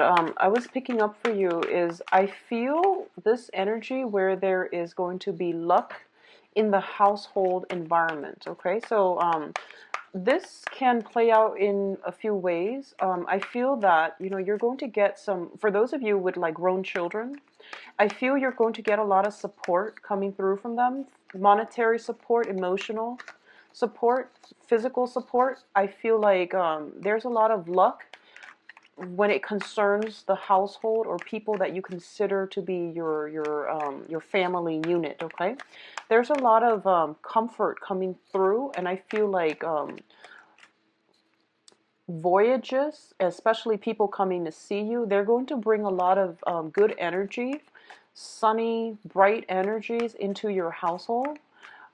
I was picking up for you is I feel this energy where there is going to be luck in the household environment. Okay, so this can play out in a few ways. I feel that you're going to get some, for those of you with like grown children, I feel you're going to get a lot of support coming through from them, monetary support, emotional support, physical support. I feel like there's a lot of luck when it concerns the household or people that you consider to be your family unit. Okay, there's a lot of comfort coming through, and I feel like voyages, especially people coming to see you, they're going to bring a lot of good energy, sunny, bright energies into your household.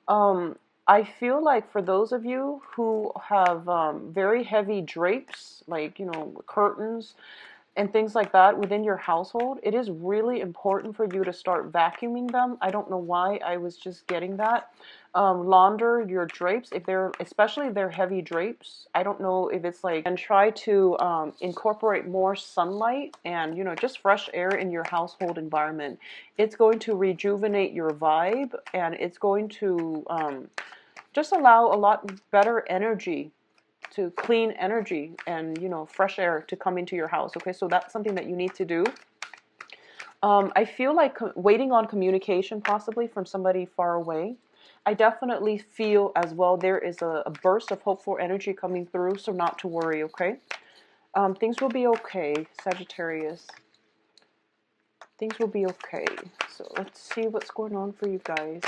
Um, I feel like for those of you who have very heavy drapes, like, curtains and things like that within your household, it is really important for you to start vacuuming them. I don't know why I was just getting that. Launder your drapes if they're, especially if they're heavy drapes. I don't know if it's like, and try to incorporate more sunlight and just fresh air in your household environment. It's going to rejuvenate your vibe, and it's going to just allow a lot better energy, to clean energy and fresh air to come into your house. Okay, so that's something that you need to do. I feel like waiting on communication possibly from somebody far away. I definitely feel as well there is a burst of hopeful energy coming through, so not to worry. Okay, things will be okay, Sagittarius. Things will be okay. So let's see what's going on for you guys.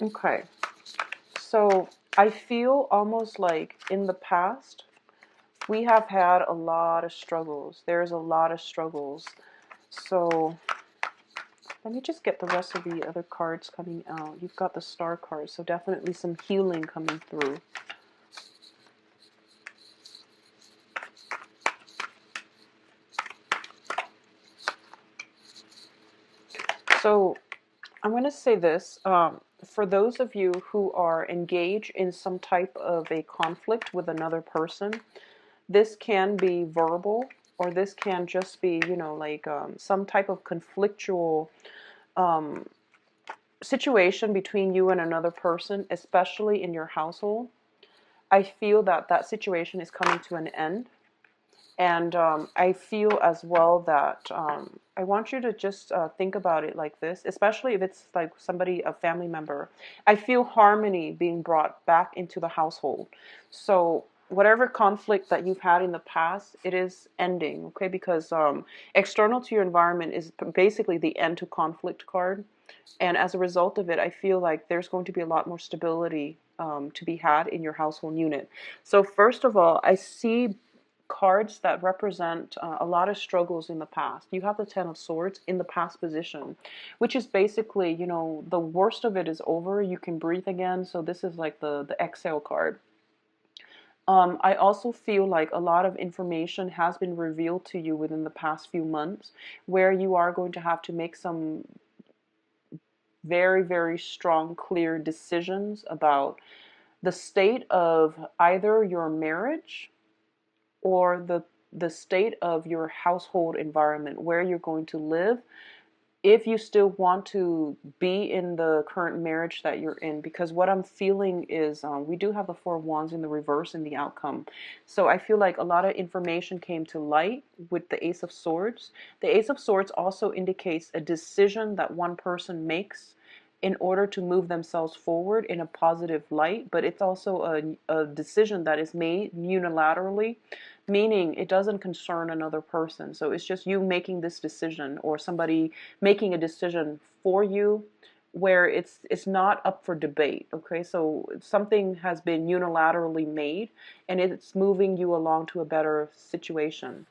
Okay, so I feel almost like in the past we have had a lot of struggles. There's a lot of struggles. So let me just get the rest of the other cards coming out. You've got the star card, so definitely some healing coming through. So I'm going to say this. For those of you who are engaged in some type of a conflict with another person, this can be verbal, or this can just be, like some type of conflictual situation between you and another person, especially in your household. I feel that that situation is coming to an end. And I feel as well that I want you to just think about it like this, especially if it's like somebody, a family member. I feel harmony being brought back into the household. So whatever conflict that you've had in the past, it is ending, okay? Because external to your environment is basically the end to conflict card. And as a result of it, I feel like there's going to be a lot more stability to be had in your household unit. So first of all, I see cards that represent a lot of struggles in the past. You have the Ten of Swords in the past position, which is basically, the worst of it is over. You can breathe again. So this is like the exhale card. I also feel like a lot of information has been revealed to you within the past few months, where you are going to have to make some very, very strong, clear decisions about the state of either your marriage or the state of your household environment, where you're going to live, if you still want to be in the current marriage that you're in. Because what I'm feeling is we do have the Four of Wands in the reverse in the outcome. So I feel like a lot of information came to light with the Ace of Swords. The Ace of Swords also indicates a decision that one person makes in order to move themselves forward in a positive light, but it's also a decision that is made unilaterally, meaning it doesn't concern another person. So it's just you making this decision, or somebody making a decision for you, where it's not up for debate. Okay, so something has been unilaterally made, and it's moving you along to a better situation.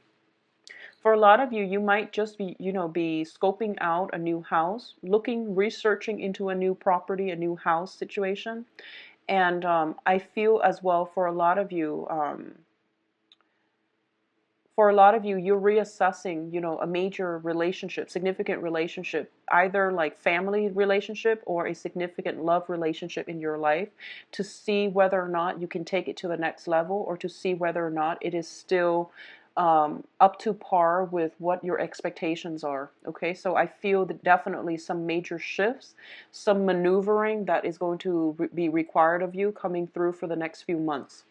For a lot of you, you might just be, be scoping out a new house, researching into a new property, a new house situation. And I feel as well for a lot of you, For a lot of you, you're reassessing, a major relationship, significant relationship, either like family relationship or a significant love relationship in your life, to see whether or not you can take it to the next level, or to see whether or not it is still up to par with what your expectations are. Okay, so I feel that definitely some major shifts, some maneuvering that is going to be required of you coming through for the next few months.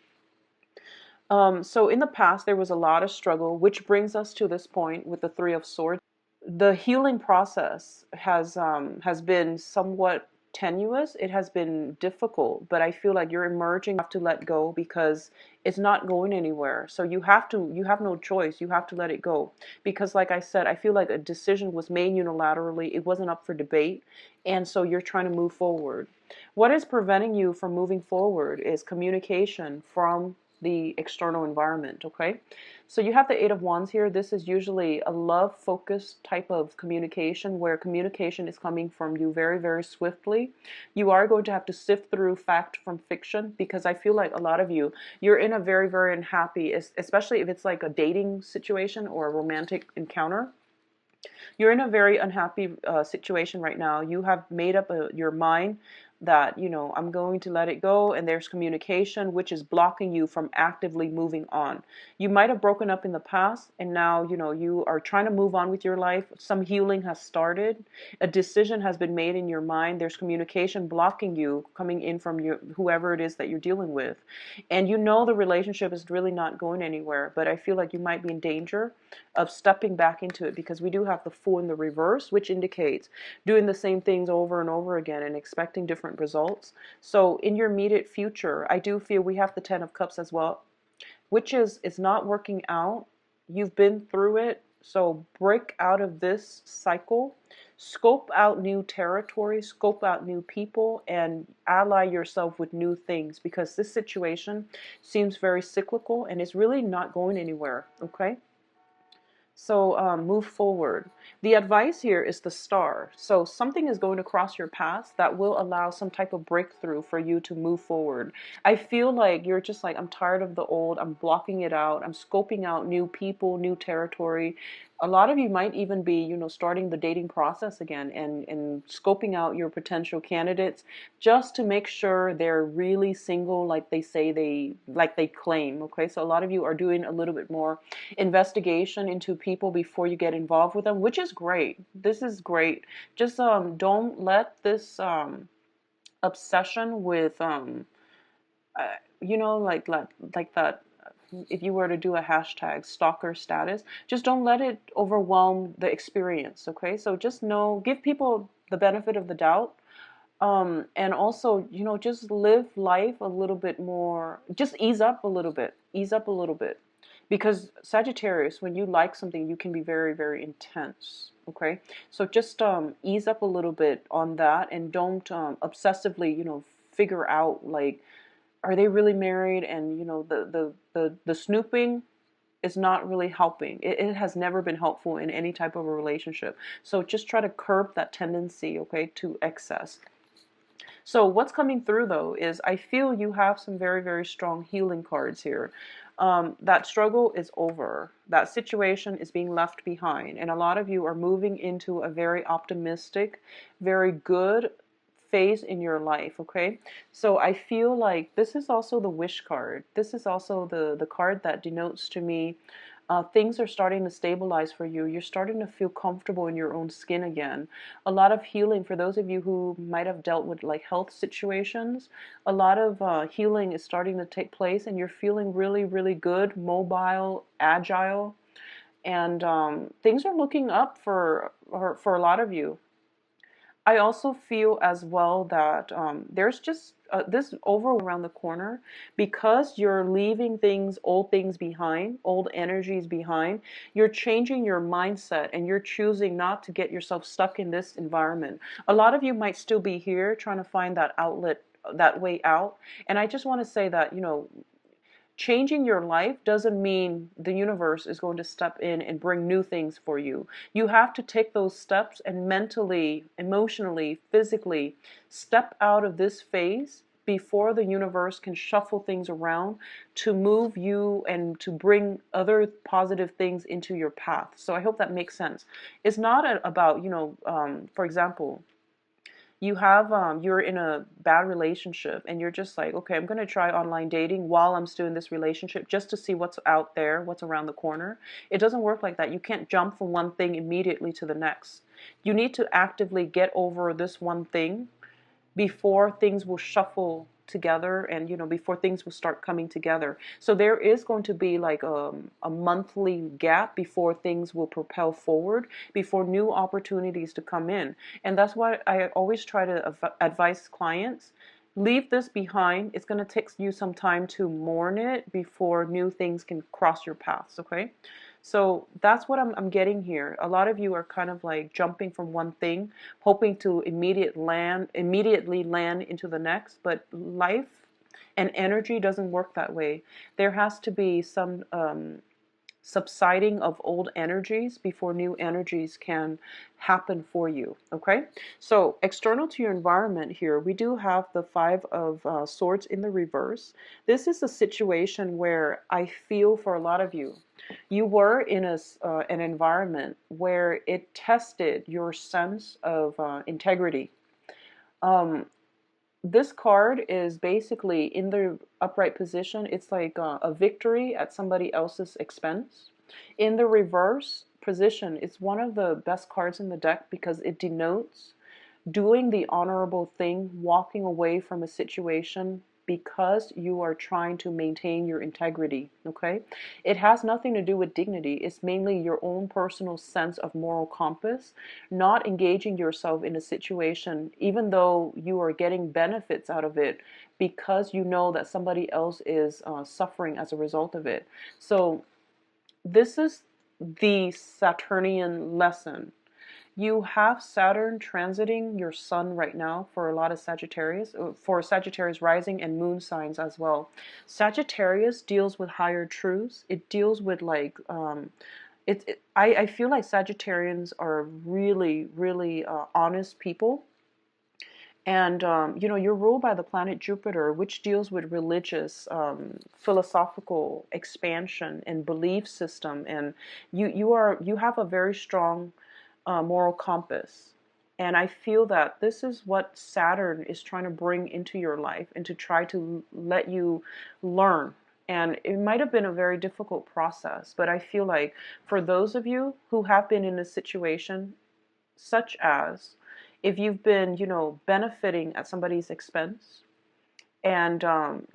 So in the past, there was a lot of struggle, which brings us to this point with the Three of Swords. The healing process has been somewhat tenuous. It has been difficult, but I feel like you're emerging. You have to let go because it's not going anywhere. So you have no choice. You have to let it go because, like I said, I feel like a decision was made unilaterally. It wasn't up for debate, and so you're trying to move forward. What is preventing you from moving forward is communication from the external environment. Okay, so you have the Eight of Wands here. This is usually a love focused type of communication, where communication is coming from you very, very swiftly. You are going to have to sift through fact from fiction, because I feel like a lot of you, you're in a very, very unhappy, especially if it's like a dating situation or a romantic encounter. You're in a very unhappy situation right now. You have made up your mind that, I'm going to let it go, and there's communication which is blocking you from actively moving on. You might have broken up in the past, and now, you are trying to move on with your life. Some healing has started. A decision has been made in your mind. There's communication blocking you coming in from whoever it is that you're dealing with. And the relationship is really not going anywhere, but I feel like you might be in danger of stepping back into it, because we do have the Fool in the reverse, which indicates doing the same things over and over again and expecting different results. So in your immediate future, I do feel we have the Ten of Cups as well, which is it's not working out. You've been through it. So break out of this cycle, scope out new territory, scope out new people, and ally yourself with new things, because this situation seems very cyclical and it's really not going anywhere. Okay. So move forward. The advice here is the Star. So something is going to cross your path that will allow some type of breakthrough for you to move forward. I feel like you're just like, I'm tired of the old. I'm blocking it out. I'm scoping out new people, new territory. A lot of you might even be, starting the dating process again, and scoping out your potential candidates just to make sure they're really single, like they claim. Okay, so a lot of you are doing a little bit more investigation into people before you get involved with them, which is great. This is great. Just don't let this obsession with like that, if you were to do a hashtag stalker status, just don't let it overwhelm the experience. Okay, so just give people the benefit of the doubt. And also, just live life a little bit more, just ease up a little bit, because Sagittarius, when you like something, you can be very, very intense. Okay, so just ease up a little bit on that, and don't obsessively, figure out, like, are they really married? And the snooping is not really helping. It has never been helpful in any type of a relationship. So just try to curb that tendency, okay, to excess. So what's coming through, though, is I feel you have some very, very strong healing cards here. That struggle is over. That situation is being left behind. And a lot of you are moving into a very optimistic, very good phase in your life. Okay, so I feel like this is also the Wish card. This is also the card that denotes to me things are starting to stabilize for you. You're starting to feel comfortable in your own skin again. A lot of healing for those of you who might have dealt with like health situations. A lot of healing is starting to take place, and you're feeling really, really good, mobile, agile, and things are looking up for a lot of you. I also feel as well that there's just this over around the corner, because you're leaving old things behind, old energies behind. You're changing your mindset, and you're choosing not to get yourself stuck in this environment. A lot of you might still be here trying to find that outlet, that way out. And I just want to say that, changing your life doesn't mean the universe is going to step in and bring new things for you. You have to take those steps and mentally, emotionally, physically step out of this phase before the universe can shuffle things around to move you and to bring other positive things into your path. So I hope that makes sense. It's not about, for example, you're in a bad relationship and you're just like, okay, I'm going to try online dating while I'm still in this relationship just to see what's out there, what's around the corner. It doesn't work like that. You can't jump from one thing immediately to the next. You need to actively get over this one thing before things will shuffle together, and before things will start coming together. So there is going to be like a monthly gap before things will propel forward, before new opportunities to come in. And that's why I always try to advise clients, leave this behind. It's going to take you some time to mourn it before new things can cross your paths. Okay, so that's what I'm getting here. A lot of you are kind of like jumping from one thing, hoping to immediately land into the next. But life and energy doesn't work that way. There has to be some subsiding of old energies before new energies can happen for you. Okay, so external to your environment here, we do have the Five of Swords in the reverse. This is a situation where I feel for a lot of you, you were in an environment where it tested your sense of integrity. This card is basically in the upright position. It's like a victory at somebody else's expense. In the reverse position, it's one of the best cards in the deck because it denotes doing the honorable thing, walking away from a situation because you are trying to maintain your integrity. Okay, it has nothing to do with dignity. It's mainly your own personal sense of moral compass, not engaging yourself in a situation even though you are getting benefits out of it, because you know that somebody else is suffering as a result of it. So this is the Saturnian lesson. You have Saturn transiting your sun right now for a lot of Sagittarius, for Sagittarius rising and moon signs as well. Sagittarius deals with higher truths. It deals with like, I feel like Sagittarians are really, really honest people. And, you're ruled by the planet Jupiter, which deals with religious, philosophical expansion and belief system. And you have a very strong moral compass. And I feel that this is what Saturn is trying to bring into your life and to try to let you learn. And it might have been a very difficult process, but I feel like for those of you who have been in a situation such as if you've been, benefiting at somebody's expense, and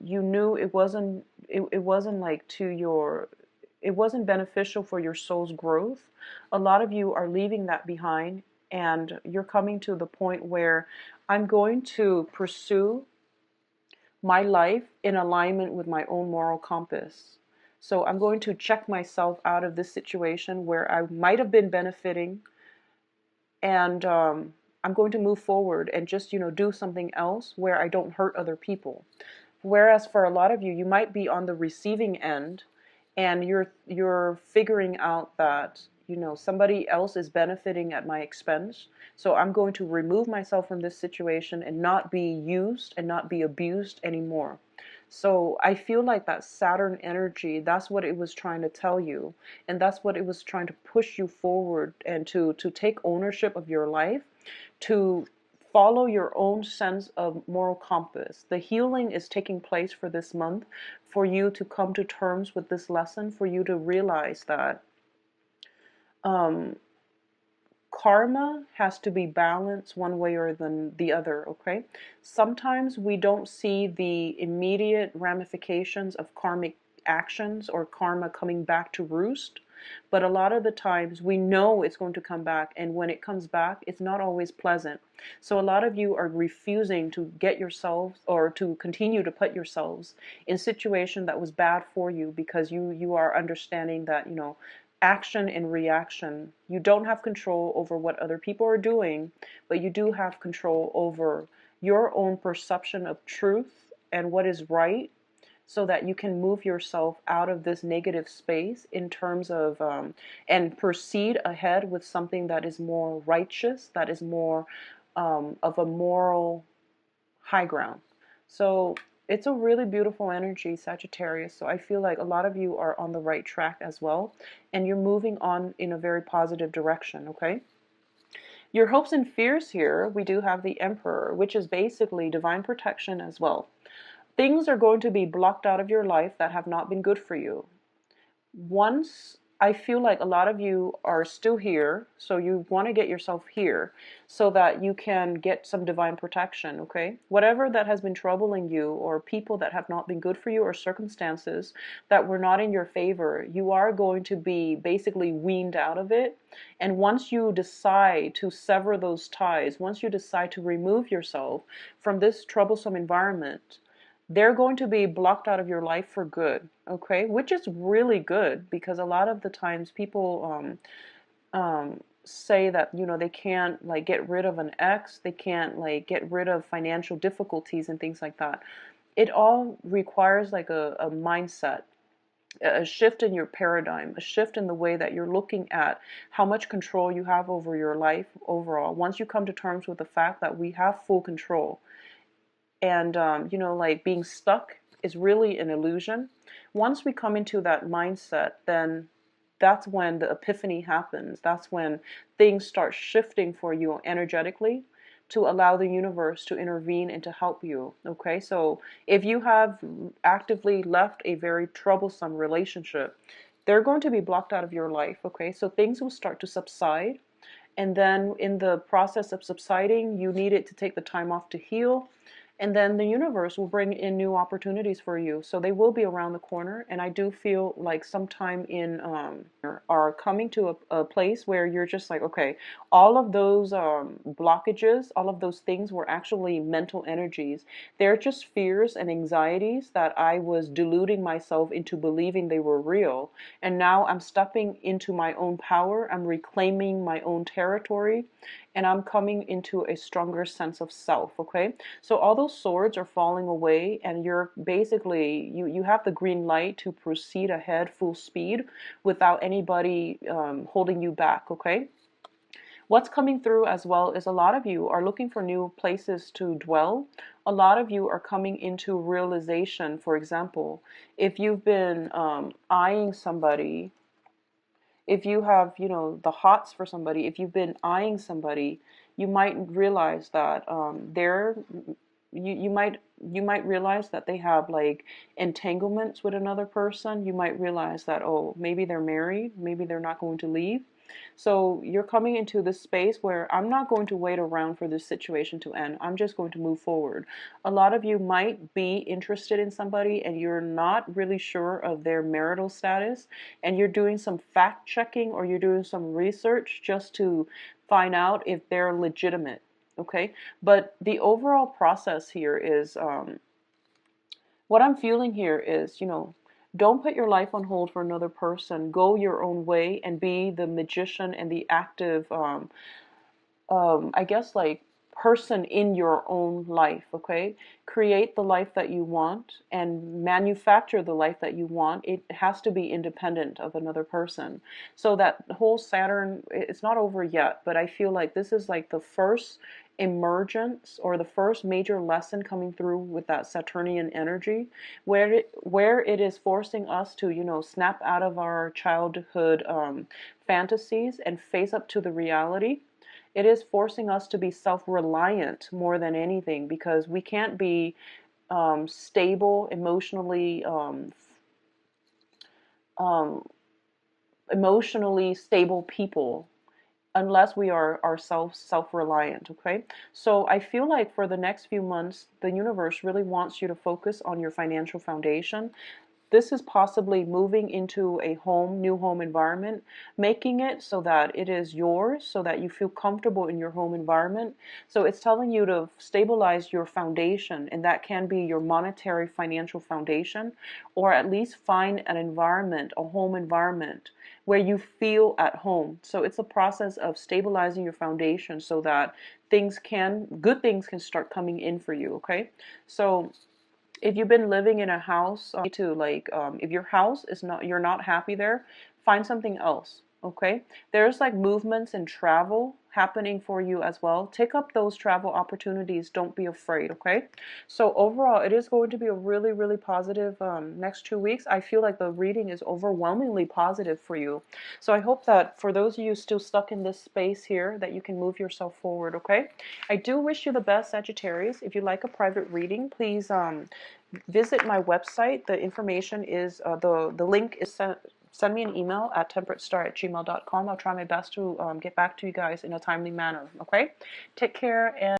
you knew it wasn't like it wasn't beneficial for your soul's growth. A lot of you are leaving that behind, and you're coming to the point where I'm going to pursue my life in alignment with my own moral compass. So I'm going to check myself out of this situation where I might have been benefiting, and I'm going to move forward and just, do something else where I don't hurt other people. Whereas for a lot of you, you might be on the receiving end, and you're figuring out that, somebody else is benefiting at my expense. So I'm going to remove myself from this situation and not be used and not be abused anymore. So I feel like that Saturn energy, that's what it was trying to tell you. And that's what it was trying to push you forward and to take ownership of your life, to follow your own sense of moral compass. The healing is taking place for this month, for you to come to terms with this lesson, for you to realize that karma has to be balanced one way or the other. Okay, sometimes we don't see the immediate ramifications of karmic actions or karma coming back to roost, but a lot of the times we know it's going to come back, and when it comes back, it's not always pleasant. So a lot of you are refusing to get yourselves or to continue to put yourselves in a situation that was bad for you, because you are understanding that, action and reaction, you don't have control over what other people are doing, but you do have control over your own perception of truth and what is right, so that you can move yourself out of this negative space in terms of and proceed ahead with something that is more righteous, that is more of a moral high ground. So it's a really beautiful energy, Sagittarius. So I feel like a lot of you are on the right track as well, and you're moving on in a very positive direction, okay? Your hopes and fears here, we do have the Emperor, which is basically divine protection as well. Things are going to be blocked out of your life that have not been good for you. Once I feel like a lot of you are still here, so you want to get yourself here so that you can get some divine protection, okay? Whatever that has been troubling you, or people that have not been good for you, or circumstances that were not in your favor, you are going to be basically weaned out of it. And once you decide to sever those ties, once you decide to remove yourself from this troublesome environment, they're going to be blocked out of your life for good, okay? Which is really good, because a lot of the times people say that, you know, they can't like get rid of an ex, they can't like get rid of financial difficulties and things like that. It all requires like a mindset, a shift in your paradigm, a shift in the way that you're looking at how much control you have over your life overall. Once you come to terms with the fact that we have full control, and you know, like being stuck is really an illusion. Once we come into that mindset, then that's when the epiphany happens. That's when things start shifting for you energetically, to allow the universe to intervene and to help you, okay? So if you have actively left a very troublesome relationship, they're going to be blocked out of your life, okay? So things will start to subside, and then in the process of subsiding, you need it to take the time off to heal, and then the universe will bring in new opportunities for you. So they will be around the corner, and I do feel like sometime in are coming to a place where you're just like, okay, all of those blockages, all of those things were actually mental energies. They're just fears and anxieties that I was deluding myself into believing they were real, and now I'm stepping into my own power. I'm reclaiming my own territory, and I'm coming into a stronger sense of self, okay? So all those swords are falling away, and you're basically, you have the green light to proceed ahead full speed without anybody holding you back, okay? What's coming through as well is a lot of you are looking for new places to dwell. A lot of you are coming into realization. For example, if you've been eyeing somebody, if you have, you know, the hots for somebody, if you've been eyeing somebody, you might realize that you might realize that they have like entanglements with another person. You might realize that, oh, maybe they're married, maybe they're not going to leave. So you're coming into this space where I'm not going to wait around for this situation to end. I'm just going to move forward. A lot of you might be interested in somebody and you're not really sure of their marital status, and you're doing some fact checking or you're doing some research just to find out if they're legitimate. Okay, but the overall process here is what I'm feeling here is, you know, don't put your life on hold for another person. Go your own way and be the magician and the active, I guess, like person in your own life, okay? Create the life that you want and manufacture the life that you want. It has to be independent of another person. So that whole Saturn, it's not over yet, but I feel like this is like the first emergence or the first major lesson coming through with that Saturnian energy, where it is forcing us to, you know, snap out of our childhood fantasies and face up to the reality. It is forcing us to be self-reliant more than anything, because we can't be stable, um, emotionally stable people unless we are ourselves self-reliant, okay? So I feel like for the next few months, the universe really wants you to focus on your financial foundation. This is possibly moving into a new home environment, making it so that it is yours, so that you feel comfortable in your home environment. So it's telling you to stabilize your foundation, and that can be your monetary financial foundation, or at least find an environment, a home environment, where you feel at home. So it's a process of stabilizing your foundation so that good things can start coming in for you, okay? So if you've been living in a house, if your house is not, you're not happy there, find something else. Okay, there's like movements and travel happening for you as well. Take up those travel opportunities. Don't be afraid. Okay, so overall, it is going to be a really, really positive next 2 weeks. I feel like the reading is overwhelmingly positive for you. So I hope that for those of you still stuck in this space here, that you can move yourself forward. Okay, I do wish you the best, Sagittarius. If you'd like a private reading, please visit my website. The information is the link is send me an email at temperatestar@gmail.com. I'll try my best to get back to you guys in a timely manner. Okay, take care and